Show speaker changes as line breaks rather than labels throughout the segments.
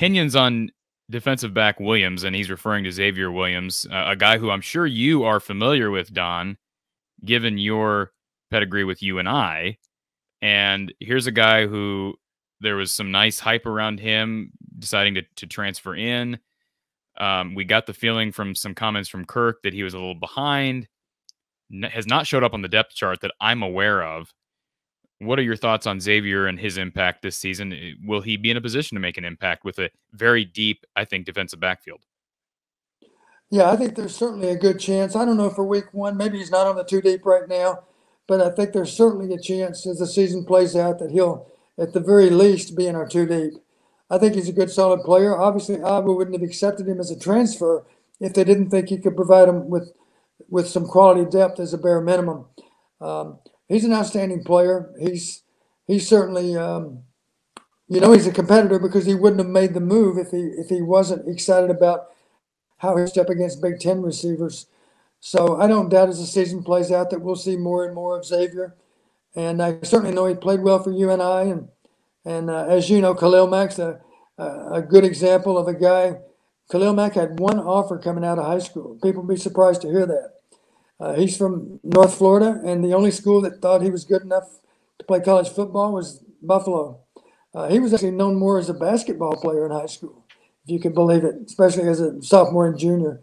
opinions on defensive back Williams, and he's referring to Xavier Williams, a guy who I'm sure you are familiar with, Don, given your pedigree with UNI. And here's a guy who there was some nice hype around him deciding to transfer in. We got the feeling from some comments from Kirk that he was a little behind, has not showed up on the depth chart that I'm aware of. What are your thoughts on Xavier and his impact this season? Will he be in a position to make an impact with a very deep, I think, defensive backfield?
Yeah, I think there's certainly a good chance. I don't know for week one. Maybe he's not on the two deep right now, but I think there's certainly a chance as the season plays out that he'll, at the very least, be in our two deep. I think he's a good, solid player. Obviously, Iowa wouldn't have accepted him as a transfer if they didn't think he could provide him with some quality depth as a bare minimum. He's an outstanding player. He's certainly, he's a competitor because he wouldn't have made the move if he wasn't excited about how he step against Big Ten receivers. So I don't doubt as the season plays out that we'll see more and more of Xavier. And I certainly know he played well for UNI. And as you know, Khalil Mack's a good example of a guy. Khalil Mack had one offer coming out of high school. People would be surprised to hear that. He's from North Florida, and the only school that thought he was good enough to play college football was Buffalo. He was actually known more as a basketball player in high school, if you can believe it, especially as a sophomore and junior.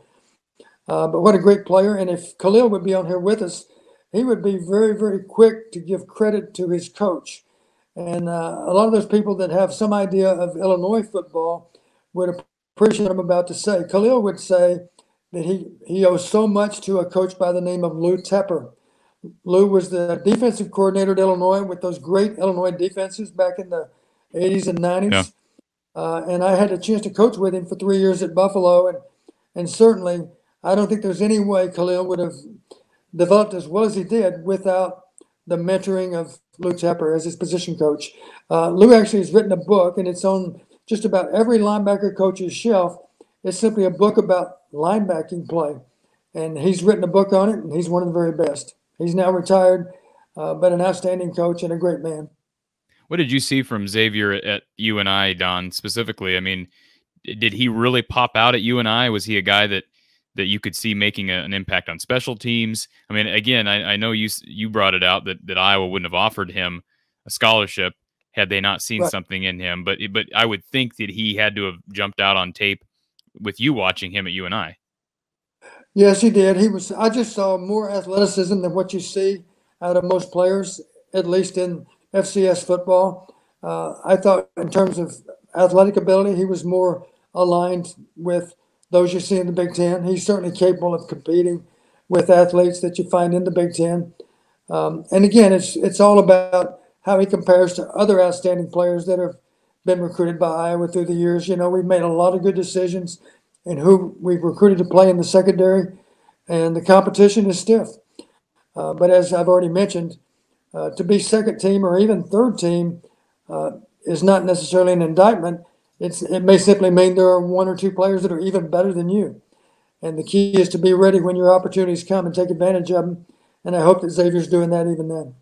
But what a great player. And if Khalil would be on here with us, he would be very, very quick to give credit to his coach. And a lot of those people that have some idea of Illinois football would appreciate what I'm about to say. Khalil would say that he owes so much to a coach by the name of Lou Tepper. Lou was the defensive coordinator at Illinois with those great Illinois defenses back in the 80s and 90s. Yeah. And I had a chance to coach with him for 3 years at Buffalo. And certainly, I don't think there's any way Khalil would have developed as well as he did without the mentoring of Lou Tepper as his position coach. Lou actually has written a book, and it's on just about every linebacker coach's shelf. It's simply a book about linebacking play. And he's written a book on it, and he's one of the very best. He's now retired, but an outstanding coach and a great man.
What did you see from Xavier at UNI, Don, specifically? I mean, did he really pop out at UNI? Was he a guy that you could see making an impact on special teams? I mean, again, I know you brought it out that Iowa wouldn't have offered him a scholarship had they not seen something in him. But I would think that he had to have jumped out on tape with you watching him at UNI.
Yes, he did. I just saw more athleticism than what you see out of most players, at least in FCS football. I thought in terms of athletic ability, he was more aligned with those you see in the Big Ten. He's certainly capable of competing with athletes that you find in the Big Ten. And again, it's all about how he compares to other outstanding players that have been recruited by Iowa through the years. You know, we've made a lot of good decisions in who we've recruited to play in the secondary, and the competition is stiff. But as I've already mentioned, to be second team or even third team is not necessarily an indictment. It may simply mean there are one or two players that are even better than you. And the key is to be ready when your opportunities come and take advantage of them. And I hope that Xavier's doing that even then.